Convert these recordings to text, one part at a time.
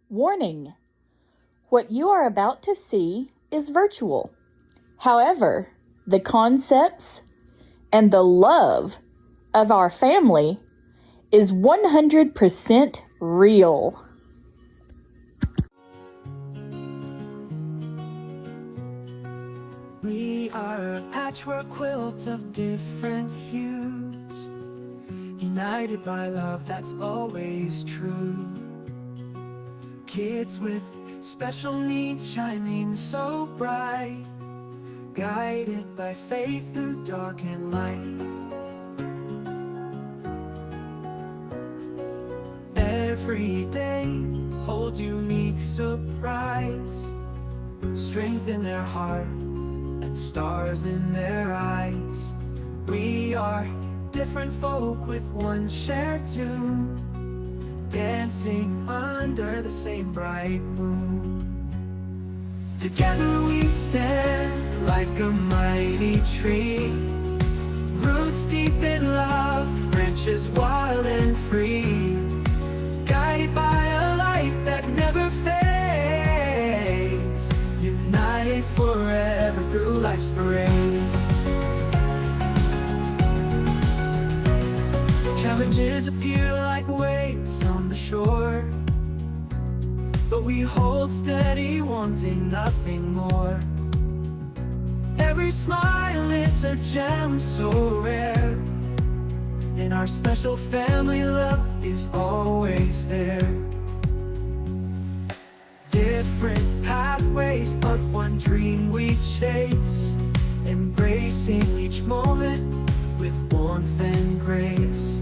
Warning: what you are about to see is virtual. However, the concepts and the love of our family is 100% real. We are a patchwork quilt of different hues, united by love that's always true. Kids with special needs shining so bright, guided by faith through dark and light. Every day holds unique surprise, strength in their heart and stars in their eyes. We are different folk with one shared tune, dancing under the same bright moon. Together we stand like a mighty tree, roots deep in love, branches wild and free, guided by a light that never fades, united forever through life's parades. Challenges appear like waves on the shore, but we hold steady, wanting nothing more. Every smile is a gem so rare, and our special family love is always there. Different pathways, but one dream we chase, embracing each moment with warmth and grace.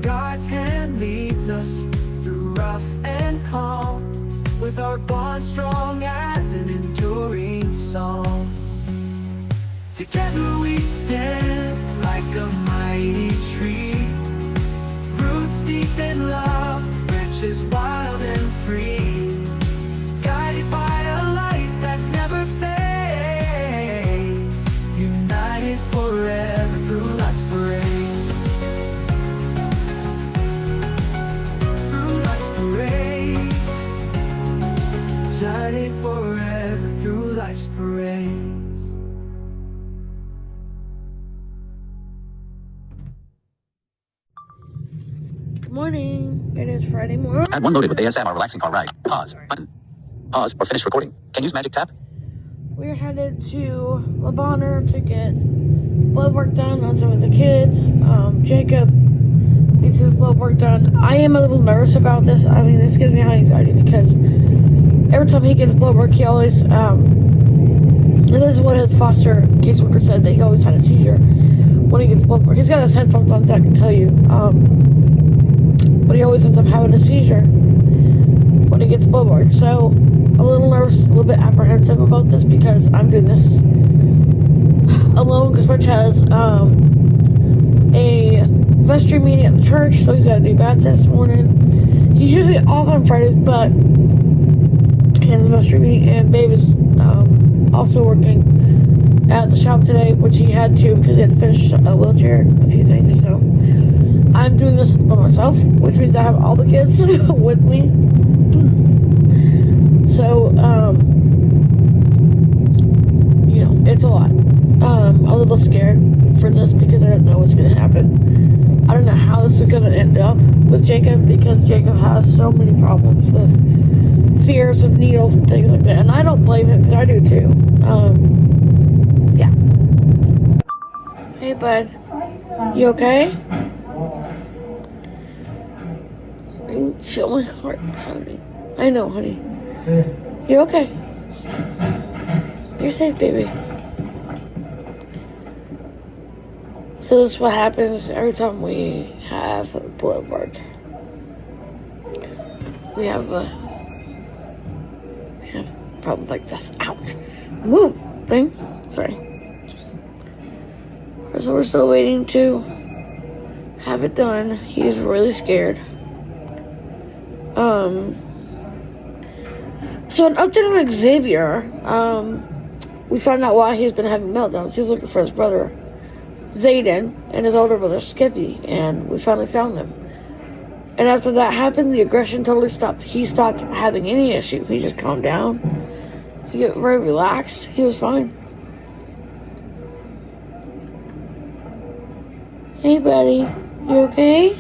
God's hand leads us through rough and calm, with our bond strong as an enduring song. Together we stand like a mighty tree, roots deep in love, branches wild and free, guided by a light that never fades, united forever through life's parade. Through life's parades, united forever through life's parades. Morning. It is Friday morning. Add one loaded with ASMR relaxing car ride. Pause. Button. Pause or finish recording. Can use magic tap. We're headed to Le Bonheur to get blood work done on some of the kids. Jacob needs his blood work done. I am a little nervous about this. I mean, this gives me high anxiety because every time he gets blood work, he always, and this is what his foster caseworker said, that he always had a seizure when he gets blood work. He's got his headphones on, so I can tell you. But he always ends up having a seizure when he gets blood work. So, a little nervous, a little bit apprehensive about this because I'm doing this alone, because Rich has a vestry meeting at the church, so he's got to do that this morning. He's usually off on Fridays, but he has a vestry meeting, and Babe is also working at the shop today, which he had to because he had to finish a wheelchair and a few things. So I'm doing this by myself, which means I have all the kids with me. So, you know, it's a lot. I'm a little scared for this because I don't know what's going to happen. I don't know how this is going to end up with Jacob, because Jacob has so many problems with fears with needles and things like that. And I don't blame him, because I do too. Yeah. Hey, bud. You okay? I can feel my heart pounding. I know, honey. You okay? You're safe, baby. So this is what happens every time we have blood work. We have problems like this. Ouch. Move, thing. Sorry. So we're still waiting to have it done. He's really scared. So an update on Xavier. We found out why he's been having meltdowns. He's looking for his brother Zayden and his older brother Skippy, and we finally found them. And after that happened, the aggression totally stopped. He stopped having any issue. He just calmed down. He got very relaxed. He was fine. Hey, buddy. You okay?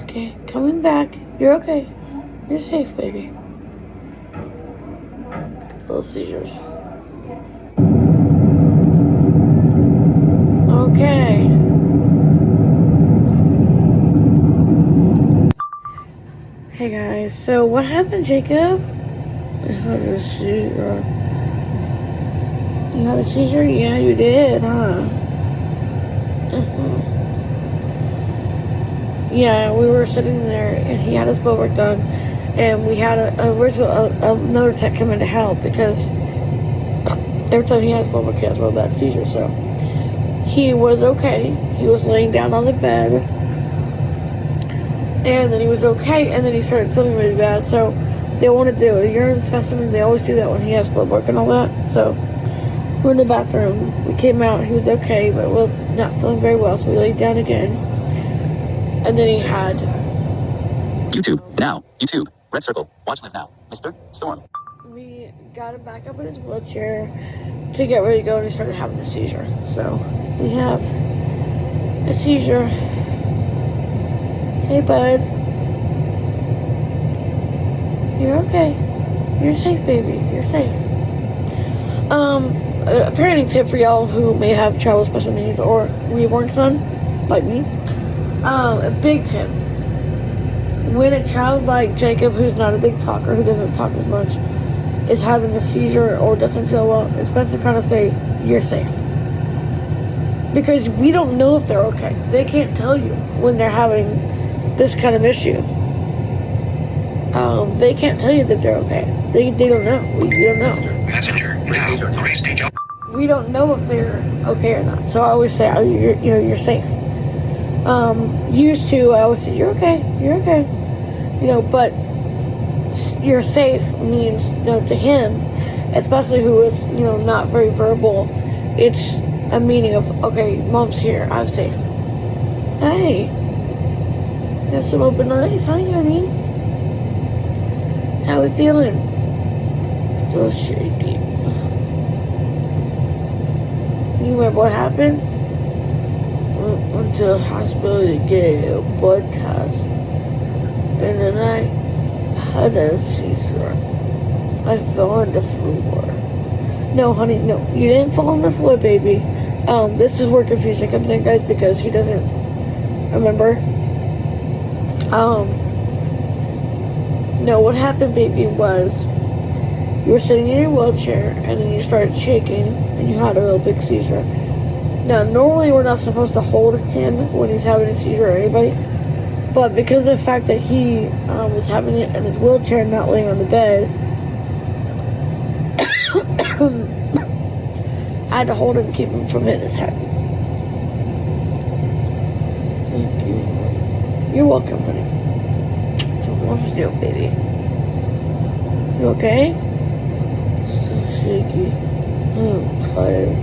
Okay, coming back. You're okay. You're safe, baby. Little seizures. Okay. Hey guys, so what happened, Jacob? I had a seizure. You had a seizure? Yeah, you did, huh? Yeah, we were sitting there, and he had his blood work done, and we had another tech come in to help, because every time he has blood work, he has a real bad seizure, so he was okay. He was laying down on the bed, and then he was okay, and then he started feeling really bad, so they want to do a urine specimen. They always do that when he has blood work and all that, so we're in the bathroom. We came out, he was okay, but we're not feeling very well, so we laid down again. And then he had... YouTube. Now. YouTube. Red circle. Watch live now. Mr. Storm. We got him back up in his wheelchair to get ready to go, and he started having a seizure. So, we have a seizure. Hey, bud. You're okay. You're safe, baby. You're safe. A parenting tip for y'all who may have child with special needs or reborn son, like me. A big tip. When a child like Jacob, who's not a big talker, who doesn't talk as much, is having a seizure or doesn't feel well, it's best to kind of say, you're safe. Because we don't know if they're okay. They can't tell you when they're having this kind of issue. They can't tell you that they're okay. They don't know. We don't know. Messenger now. Grace T. John. We don't know if they're okay or not. So I always say, you're safe. Used to, I always say, you're okay. But you're safe means, to him, especially who is, not very verbal, it's a meaning of, okay, mom's here, I'm safe. Hey, got some open eyes, hi, honey. How we feeling? Still shaky. You remember what happened? Went to the hospital to get a blood test, and then I had a seizure. I fell on the floor. No, honey, no, you didn't fall on the floor, baby. This is where confusion comes in, guys, because he doesn't remember. No, what happened, baby, was you were sitting in your wheelchair, and then you started shaking, and you had a real big seizure. Now, normally we're not supposed to hold him when he's having a seizure or anybody, but because of the fact that he was having it in his wheelchair, not laying on the bed, I had to hold him to keep him from hitting his head. Thank you. You're welcome, honey. That's what I want to do, baby. You okay? So shaky. I'm tired.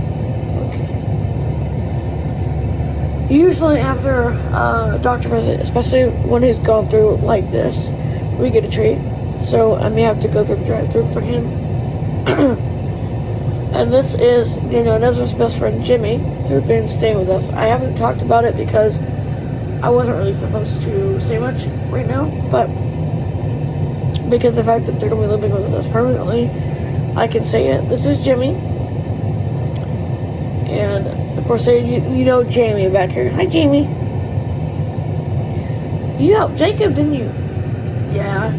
Okay. Usually after a doctor visit, especially when he's gone through like this, we get a treat. So I may have to go through the drive-thru for him. And this is, Nezra's best friend Jimmy, who's been staying with us. I haven't talked about it because I wasn't really supposed to say much right now, but because of the fact that they're going to be living with us permanently, I can say it. This is Jimmy. And of course, you know Jamie back here. Hi, Jamie. You helped Jacob, didn't you? Yeah.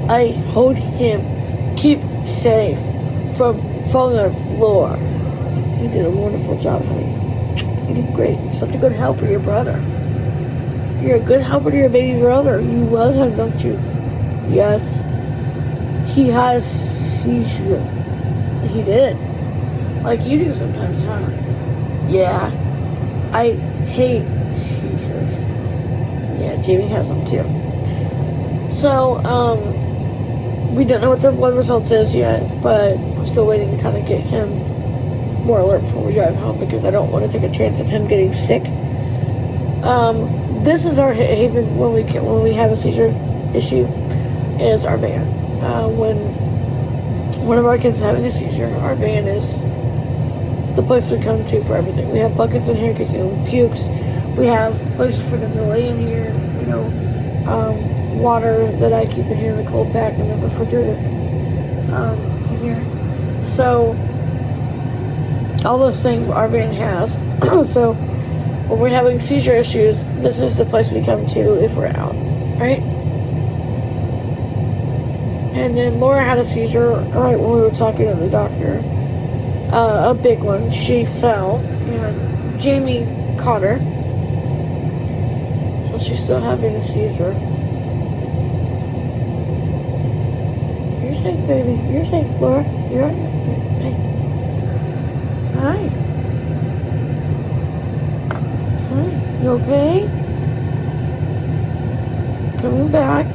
I hold him, keep safe from falling on the floor. You did a wonderful job, honey. You did great. You're such a good helper to your brother. You're a good helper to your baby brother. You love him, don't you? Yes. He has seizure. He did. Like you do sometimes, huh? Yeah. I hate seizures. Yeah, Jamie has them too. So, we don't know what the blood results is yet, but I'm still waiting to kind of get him more alert before we drive home because I don't want to take a chance of him getting sick. This is our haven when we have a seizure issue. Is our van. When one of our kids is having a seizure, our van is the place we come to for everything. We have buckets in here in case anyone pukes. We have places for them to lay in here. You know, water that I keep in here in the cold pack and the refrigerator in here. So all those things our van has. So when we're having seizure issues, this is the place we come to if we're out, right? And then Laura had a seizure right when we were talking to the doctor. A big one. She fell, and Jamie caught her. So she's still having a seizure. You're safe, baby. You're safe, Laura. You're right. Hey. Hi. Hi. You okay? Coming back.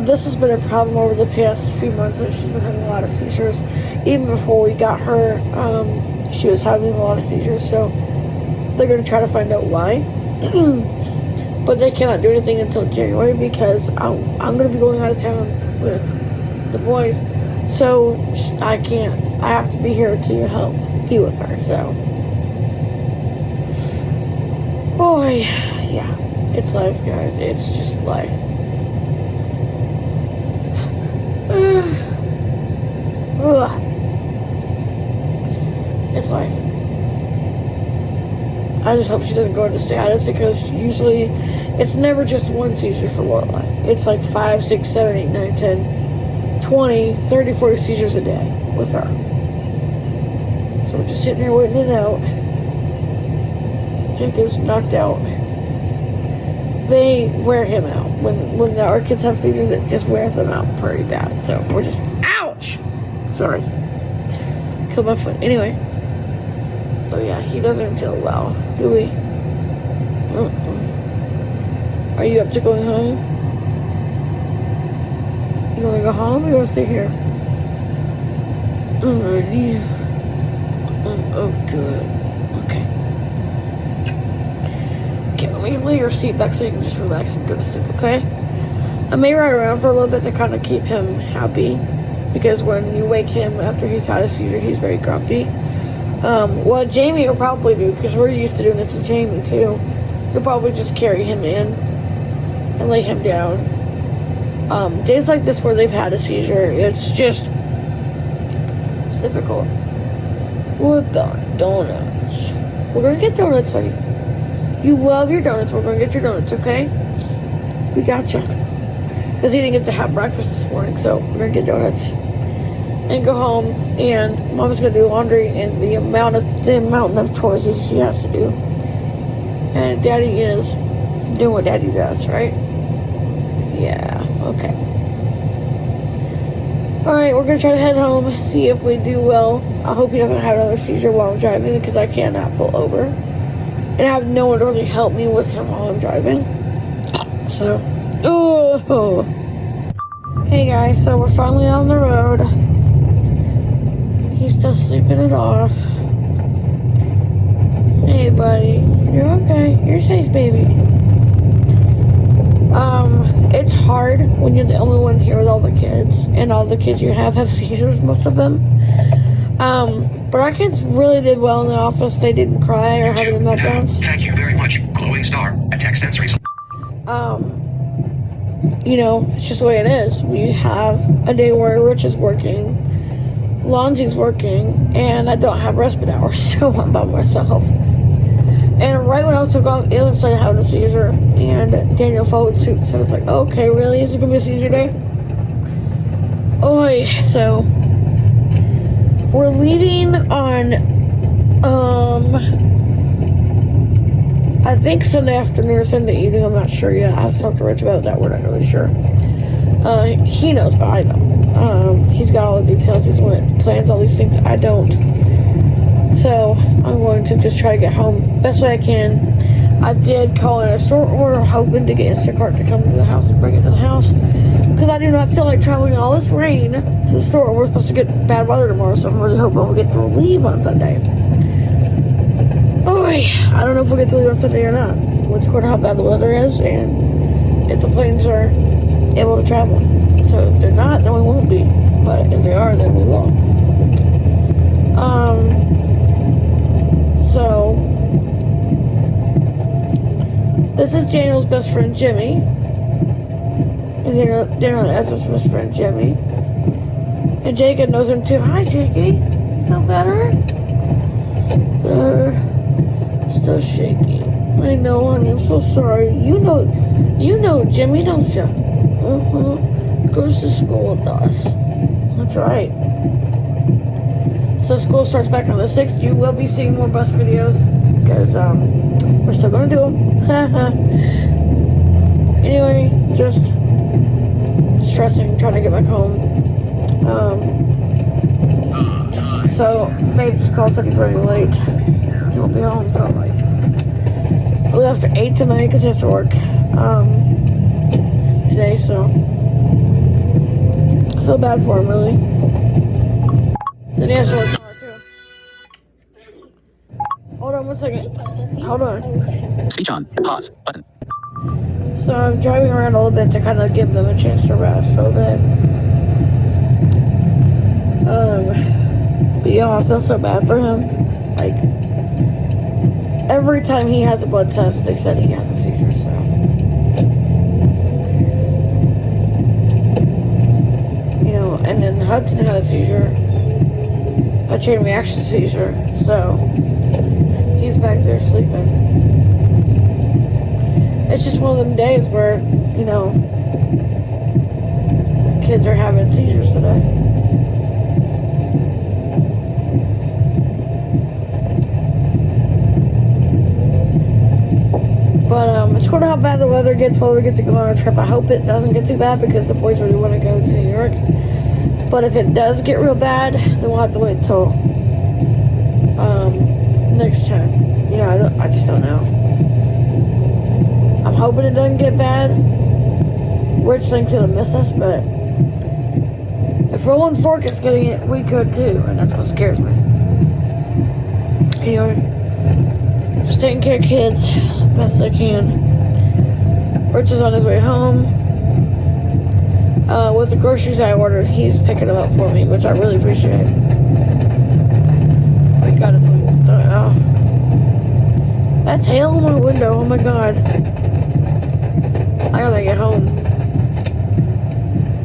This has been a problem over the past few months that she's been having a lot of seizures. Even before we got her, she was having a lot of seizures, so they're going to try to find out why. But they cannot do anything until January because I'm going to be going out of town with the boys, so I have to be here to help be with her, so. Boy, yeah, it's life, guys. It's just life. It's life. I just hope she doesn't go into status because usually it's never just one seizure for Lorelai. It's like 5, 6, 7, 8, 9, 10, 20, 30, 40 seizures a day with her. So we're just sitting here waiting it out. Jacob's knocked out. They wear him out. When our kids have seizures, it just wears them out pretty bad. So we're just, ouch! Sorry. Killed my foot. Anyway. So yeah, he doesn't feel well, do we? Are you up to going home? You wanna go home or you wanna stay here? Alrighty. I'm up to it. Okay. Okay, let me lay your seat back so you can just relax and go to sleep, okay? I may ride around for a little bit to kind of keep him happy. Because when you wake him after he's had a seizure, he's very grumpy. What Jamie will probably do, because we're used to doing this with Jamie too, he'll probably just carry him in and lay him down. Days like this where they've had a seizure, it's difficult. What about donuts? We're gonna get donuts, honey. You love your donuts. We're gonna get your donuts, okay? We gotcha. Because he didn't get to have breakfast this morning, so we're gonna get donuts and go home. And Mama's gonna do laundry and the mountain of chores that she has to do. And Daddy is doing what Daddy does, right? Yeah. Okay. All right, we're gonna try to head home, see if we do well. I hope he doesn't have another seizure while I'm driving because I cannot pull over. And I have no one to really help me with him while I'm driving. So, oh. Hey guys, so we're finally on the road. He's still sleeping it off. Hey buddy, you're okay. You're safe, baby. It's hard when you're the only one here with all the kids. And all the kids you have seizures, most of them. But our kids really did well in the office. They didn't cry or have any meltdowns. Thank you very much. Glowing star. Attack sensory. You know, it's just the way it is. We have a day where Rich is working, Lonzy's working, and I don't have respite hours, so I'm by myself. And right when I was so gone, Ailyn started having a seizure, and Daniel followed suit, so it's like, okay, really? Is it gonna be a seizure day? Oi, so we're leaving on, I think Sunday afternoon or Sunday evening, I'm not sure yet. I have to talk to Rich about that, we're not really sure. He knows, but I don't. He's got all the details, he's the one that plans all these things, I don't. So, I'm going to just try to get home best way I can. I did call in a store order, hoping to get Instacart to come to the house and bring it to the house. Because I do not feel like traveling in all this rain to the store. We're supposed to get bad weather tomorrow, so I'm really hoping we'll get to leave on Sunday. Oh, I don't know if we'll get to leave on Sunday or not. what's going to how bad the weather is and if the planes are able to travel. So if they're not, then we won't be. But if they are, then we will. So this is Daniel's best friend Jimmy. And Daniel and Ezra's best friend Jimmy. And Jacob knows him too. Hi, Jakey. Feel better? Still shaky. I know, honey. I'm so sorry. You know Jimmy, don't you? Goes to school with us. That's right. So school starts back on the 6th. You will be seeing more bus videos because we're still gonna do them. Anyway, just stressing, trying to get back home. So babe's call said he's running late. He won't be home until like a little after 8 tonight because he has to work today. So I feel bad for him, really. Then he has to work tomorrow too. Hold on 1 second. Hold on. Speech on. Pause. Button. So I'm driving around a little bit to kind of give them a chance to rest a little bit. But yeah, I feel so bad for him. Like, every time he has a blood test, they said he has a seizure, so. You know, and then Hudson had a seizure. A chain reaction seizure, so he's back there sleeping. It's just one of them days where, you know, kids are having seizures today. But it's cool how bad the weather gets while we get to go on a trip. I hope it doesn't get too bad because the boys really want to go to New York. But if it does get real bad, then we'll have to wait until next time. You know, I just don't know. I'm hoping it doesn't get bad. Rich thinks it'll miss us, but if Rolling Fork is getting it, we could too, and that's what scares me. Anyway, just taking care of kids best I can. Rich is on his way home. With the groceries I ordered, he's picking them up for me, which I really appreciate. My God, it's always that's hail on my window. Oh my God. I gotta get home.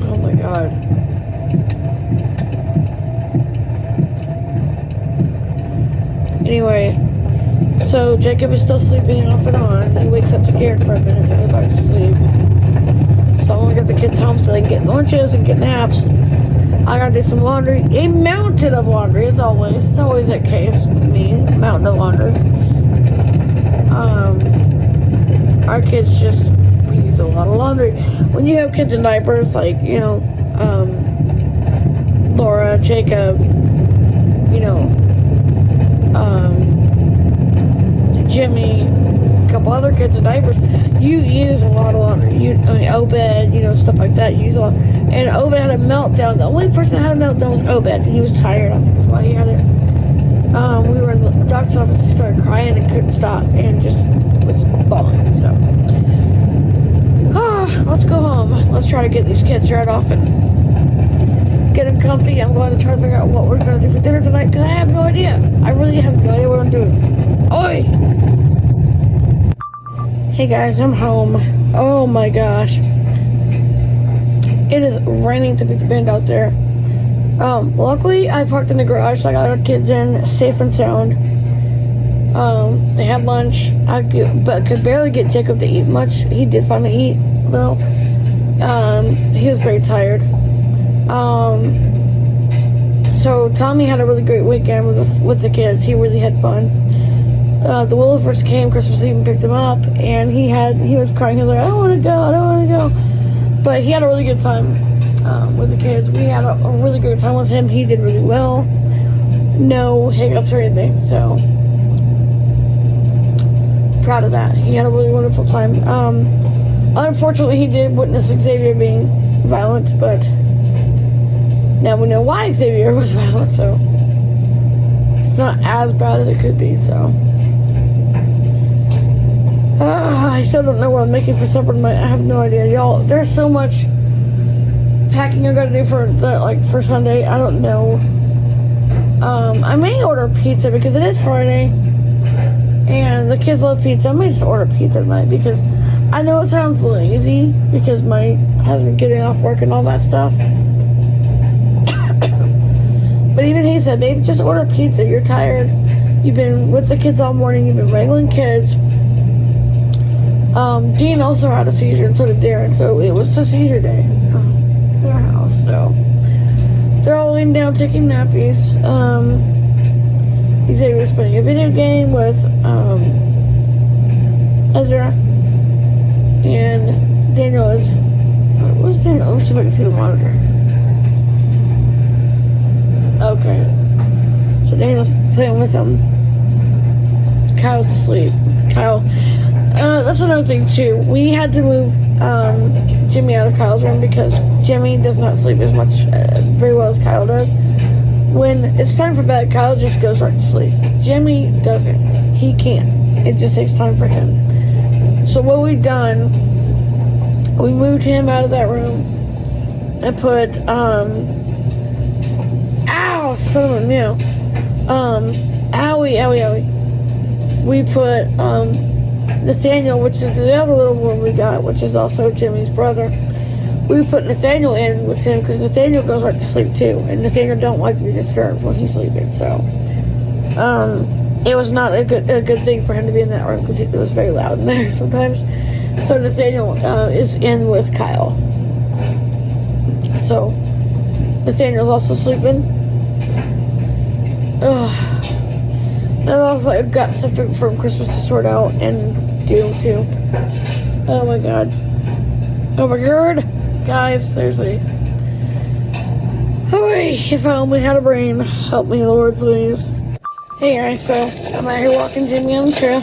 Oh my God. Anyway, so Jacob is still sleeping off and on. He wakes up scared for a minute and goes back to sleep. So I'm gonna get the kids home so they can get lunches and get naps. I gotta do some laundry. A mountain of laundry, as always. It's always that case with me. Mountain of laundry. Our kids just use a lot of laundry. When you have kids in diapers, like, you know, Laura, Jacob, you know, Jimmy, a couple other kids in diapers, you use a lot of laundry. Obed, you know, stuff like that, you use a lot. And Obed had a meltdown. The only person that had a meltdown was Obed. He was tired, I think is why he had it. We were in the doctor's office, he started crying and couldn't stop and just was bawling, so. Let's go home. Let's try to get these kids right off and get them comfy. I'm going to try to figure out what we're going to do for dinner tonight because I have no idea. I really have no idea what I'm doing. Oi! Hey guys, I'm home. Oh my gosh. It is raining to beat the band out there. Luckily I parked in the garage so I got our kids in safe and sound. They had lunch. But could barely get Jacob to eat much. He did finally eat though. He was very tired. So Tommy had a really great weekend with the kids. He really had fun. The Willifers came Christmas Eve and picked him up, and he was crying. He was like, I don't want to go. But he had a really good time with the kids. We had a really good time with him. He did really well. No hiccups or anything. So proud of that. He had a really wonderful time. Unfortunately, he did witness Xavier being violent, but now we know why Xavier was violent, so it's not as bad as it could be, so. I still don't know what I'm making for supper tonight. I have no idea, y'all. There's so much packing I gotta do for Sunday. I don't know. I may order pizza because it is Friday, and the kids love pizza. I may just order pizza tonight because I know it sounds lazy because my husband getting off work and all that stuff. But even he said, babe, just order pizza. You're tired. You've been with the kids all morning. You've been wrangling kids. Dean also had a seizure, and so did Darren. So it was a seizure day in our house. So they're all laying down taking nappies. Xavier was playing a video game with Ezra. And Daniel is... What's Daniel? Let's see if I can see the monitor. Okay. So Daniel's playing with him. Kyle's asleep. Kyle... that's another thing too. We had to move Jimmy out of Kyle's room because Jimmy does not sleep as much very well as Kyle does. When it's time for bed, Kyle just goes right to sleep. Jimmy doesn't. He can't. It just takes time for him. So what we've done, we moved him out of that room and put ow, son of a nail. Owie. We put Nathaniel, which is the other little one we got, which is also Jimmy's brother. We put Nathaniel in with him because Nathaniel goes right to sleep too, and Nathaniel don't like to be disturbed when he's sleeping. So, it was not a good thing for him to be in that room because it was very loud in there sometimes. So Nathaniel is in with Kyle. So Nathaniel's also sleeping. And also I've got stuff from Christmas to sort out and do too. Oh my god. Guys, seriously. Hooray, if I only had a brain. Help me, Lord, please. Hey guys, so I'm out here walking Jimmy on the trail.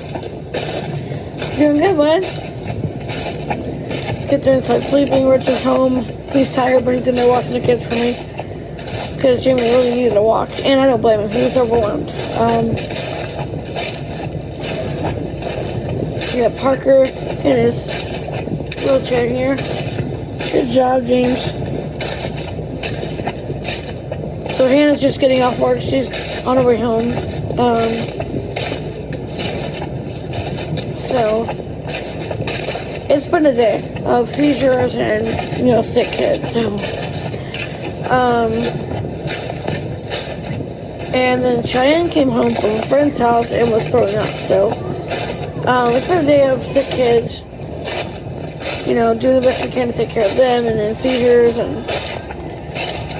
Doing good, bud. Kids are inside sleeping, Rich is home. He's tired, but he's in there watching the kids for me. Because Jimmy really needed a walk. And I don't blame him, he was overwhelmed. We got Parker in his wheelchair here. Good job, James. So Hannah's just getting off work. She's on her way home. So it's been a day of seizures and, sick kids. So, and then Cheyenne came home from a friend's house and was throwing up. So, it's been a day of sick kids. Doing the best we can to take care of them, and then seizures, and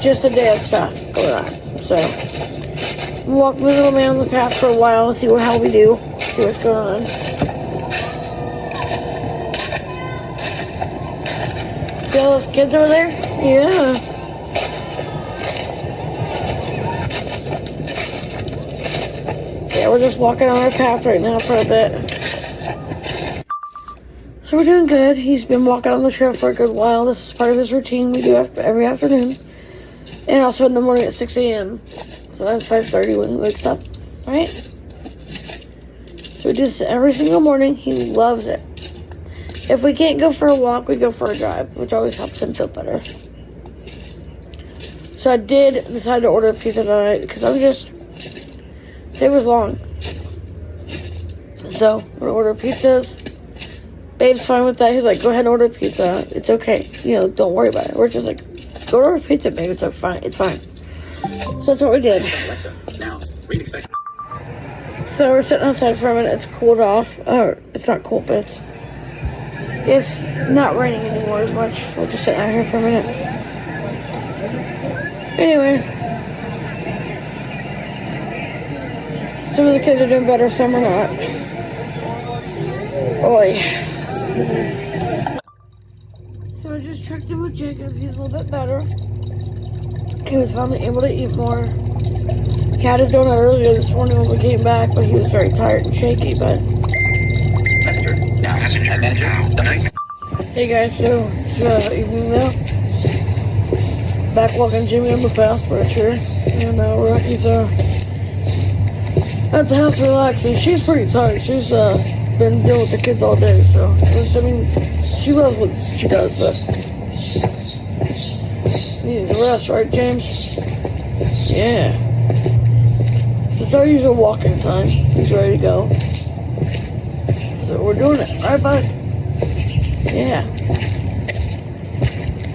just a day of stuff going on. So, we'll walk the little man on the path for a while and see how we do, see what's going on. See all those kids over there? Yeah. Yeah, we're just walking on our path right now for a bit. So we're doing good. He's been walking on the trail for a good while. This is part of his routine we do every afternoon. And also in the morning at 6 a.m. So that's 5:30 when he wakes up. Alright? So we do this every single morning. He loves it. If we can't go for a walk, we go for a drive, which always helps him feel better. So I did decide to order a pizza tonight because it was long. So we're gonna order pizzas. Babe's fine with that. He's like, go ahead and order pizza. It's okay. Don't worry about it. We're just like, go order pizza, babe. It's fine. It's fine. So that's what we did. Alexa, now, read expect. So we're sitting outside for a minute. It's cooled off. It's not cold, but it's not raining anymore as much. We're just sitting out here for a minute. Anyway. Some of the kids are doing better, some are not. Oi. So I just checked in with Jacob. He's a little bit better. He was finally able to eat more. He had his donut earlier this morning when we came back, but he was very tired and shaky, but... Messenger, now. Messenger, Add manager, now. done. Nice. Hey guys, so it's evening now. Back walking Jimmy on the path for sure. And Rocky's at the house relaxing. She's pretty tired. She's been dealing with the kids all day, so I mean, she loves what she does, but needs a rest, right, James? Yeah. It's our usual walking time. He's ready to go. So we're doing it, right, bud? Yeah.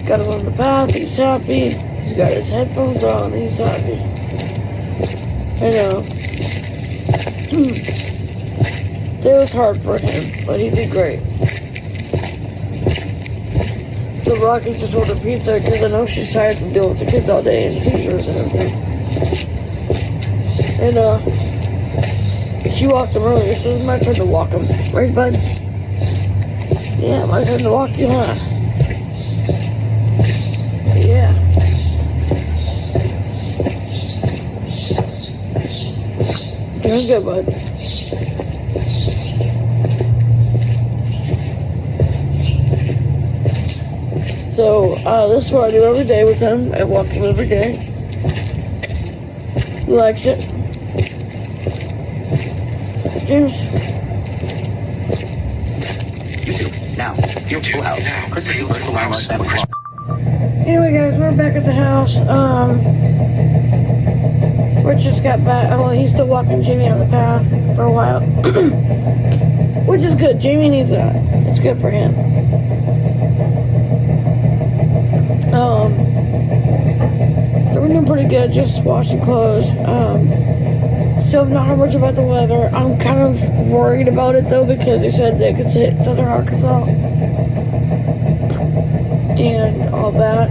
Got him on the path. He's happy. He's got his headphones on. He's happy. I know. It was hard for him, but he did great. So Rocky just ordered pizza because I know she's tired from dealing with the kids all day and seizures and everything. And she walked him earlier, so it's my turn to walk him. Right, bud? Yeah, my turn to walk you, huh? Yeah. Doing good, bud. So, this is what I do every day with him. I walk him every day. He likes it. James. YouTube. Now. Full house. Christmas Eve versus Landmark family club. Anyway, guys, we're back at the house. Rich just got back. Oh, he's still walking Jamie on the path for a while. Which is good. Jamie needs that. It's good for him. So we're doing pretty good, just washing clothes. Still not heard much about the weather. I'm kind of worried about it though, because they said they could hit southern Arkansas and all that.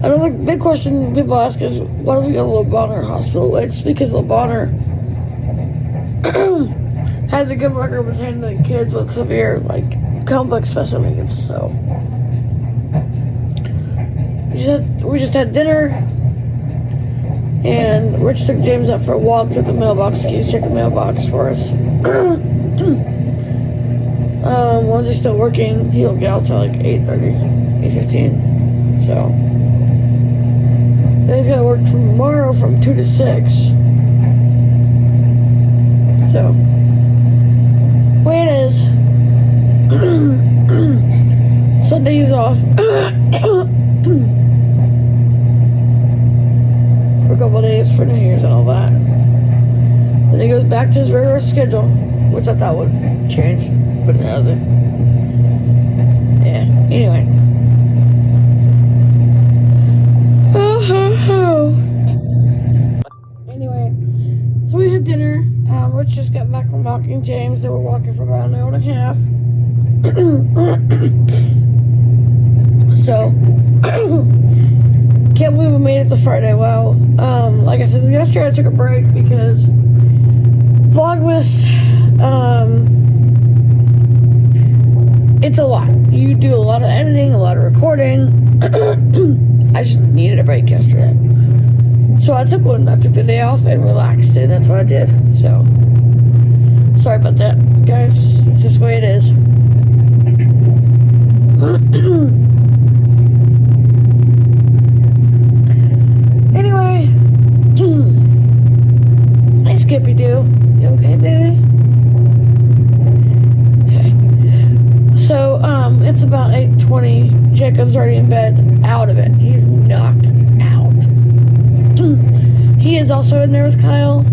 Another big question people ask is, why do we go to Le Bonheur Hospital? It's because Le Bonheur has a good record with handling kids with severe, complex special needs. So we just had dinner, and Rich took James up for a walk, took the mailbox keys, checked the mailbox for us. One's just still working. He'll get out till 8:30, 8:15. So then he's gotta work tomorrow from 2 to 6. So way it is. Sunday he's off for a couple of days for New Year's and all that. Then he goes back to his regular schedule, which I thought would change, but it hasn't. Yeah, anyway. Anyway, so we had dinner. Rich just got back from walking James. They were walking for about an hour and a half. So, can't believe we made it to Friday. Wow. Like I said, yesterday I took a break because Vlogmas, it's a lot. You do a lot of editing, a lot of recording. I just needed a break yesterday. So I took one. I took the day off and relaxed, and that's what I did. So, sorry about that, guys. It's just the way it is. Anyway, hey Skippy Doo, you okay, baby? Okay. So, it's about 8:20. Jacob's already in bed, out of it. He's knocked out. He is also in there with Kyle.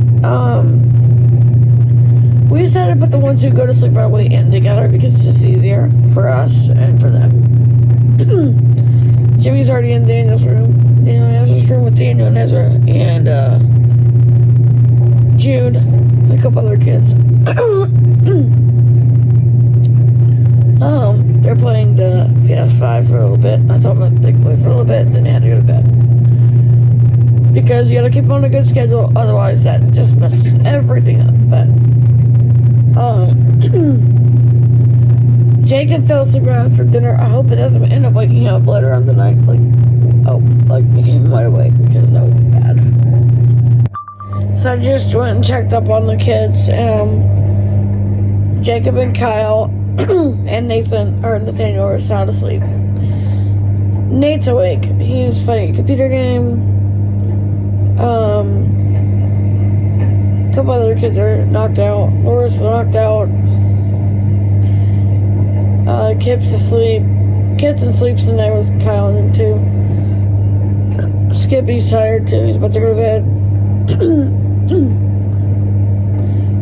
We decided to put the ones who go to sleep right away in together because it's just easier for us and for them. Jimmy's already in Daniel's room. Daniel has his room with Daniel and Ezra and Jude and a couple other kids. They're playing the PS5 for a little bit. I told them they could play for a little bit, then they had to go to bed. Because you gotta keep on a good schedule, otherwise that just messes everything up. But Jacob fell asleep right after dinner. I hope it doesn't end up waking up later on the night, became wide awake, because that would be bad. So I just went and checked up on the kids. Jacob and Kyle and Nathaniel are sound asleep. Nate's awake. He's playing a computer game. A couple other kids are knocked out. Laura's knocked out. Kip's asleep. Kip's in sleep tonight with Kyle and him too. Skippy's tired too. He's about to go to bed.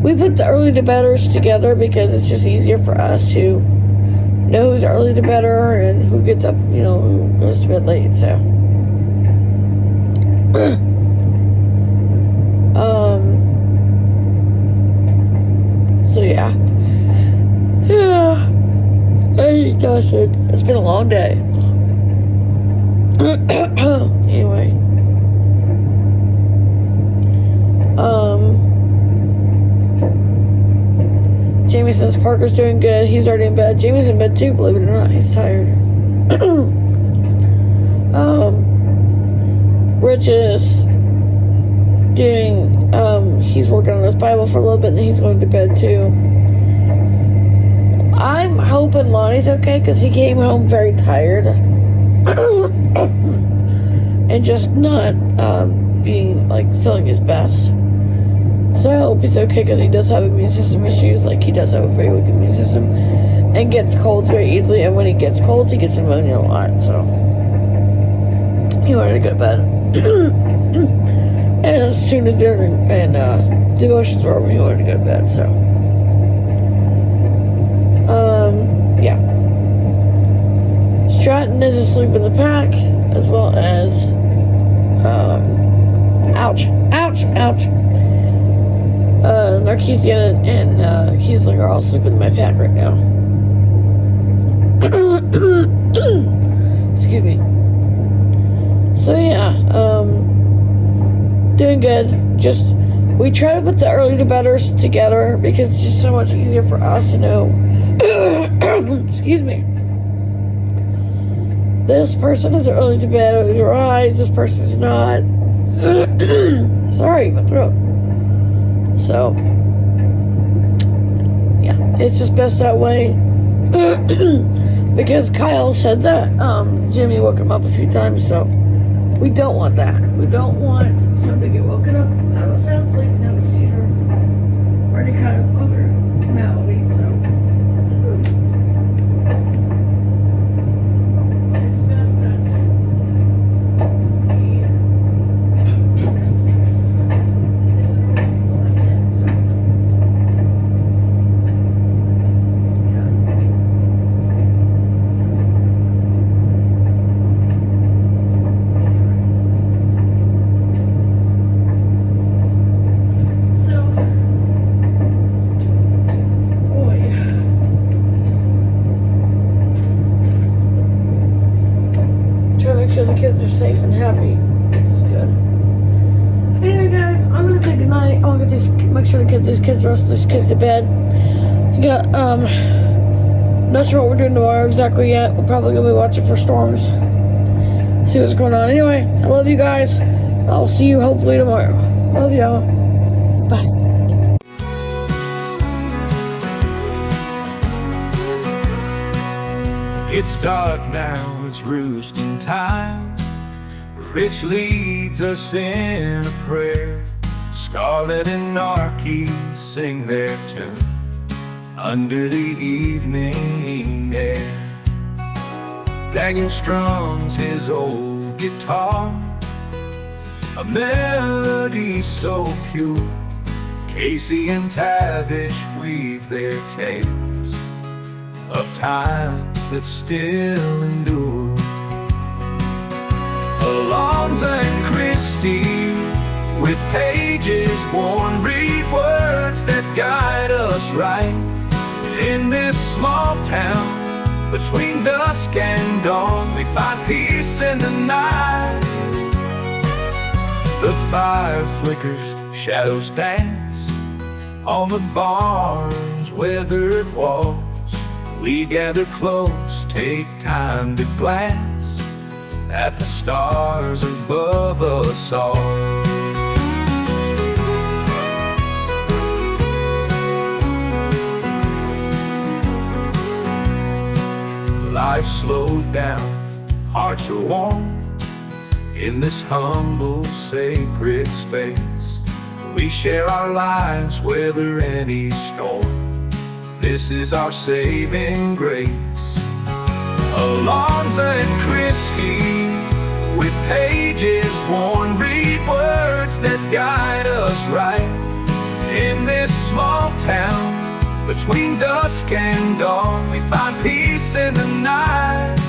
We put the early to bedders together because it's just easier for us to know who's early to bedder and who gets up, who goes to bed late. So, yeah. Hey, gosh, it's been a long day. Anyway. Jamie says Parker's doing good. He's already in bed. Jamie's in bed too, believe it or not. He's tired. Rich is doing, he's working on his Bible for a little bit and he's going to bed too. I'm hoping Lonnie's okay because he came home very tired. And just not, being, feeling his best. So I hope he's okay because he does have immune system issues. He does have a very weak immune system and gets colds very easily. And when he gets colds, he gets pneumonia a lot. So he wanted to go to bed. And as soon as dinner and devotions were over, he wanted to go to bed. So yeah. Stratton is asleep in the pack as well as ouch. Narkeithian and Kiesling are all sleeping in my pack right now. Excuse me. So yeah, doing good. We try to put the early to bedders together because it's just so much easier for us to know. Excuse me. This person is early to bed, early to rise. This person's not. Sorry, my throat. So, yeah, it's just best that way. Because Kyle said that Jimmy woke him up a few times, so we don't want that. We don't want him to get woken up out of sound sleep and have a seizure or any kind of other malady, so it's best that the kids are safe and happy. It's good. Anyway, guys, I'm gonna say goodnight. I'm gonna make sure these kids rest these kids to bed. Not sure what we're doing tomorrow exactly yet. We're probably gonna be watching for storms. See what's going on. Anyway, I love you guys. I'll see you hopefully tomorrow. Love y'all. Bye. It's dark now, it's roosting time. Rich leads us in a prayer. Scarlet and Narky sing their tune under the evening air. Daniel strums his old guitar, a melody so pure. Casey and Tavish weave their tales of times that still endure. Alonzo and Christy with pages worn read words that guide us right. In this small town, between dusk and dawn, we find peace in the night. The fire flickers, shadows dance on the barn's weathered walls. We gather close, take time to glance at the stars above us all. Life slowed down, hearts are warm. In this humble, sacred space, we share our lives, weather any storm. This is our saving grace. Alonzo and Christy, with pages worn, read words that guide us right. In this small town, between dusk and dawn, we find peace in the night.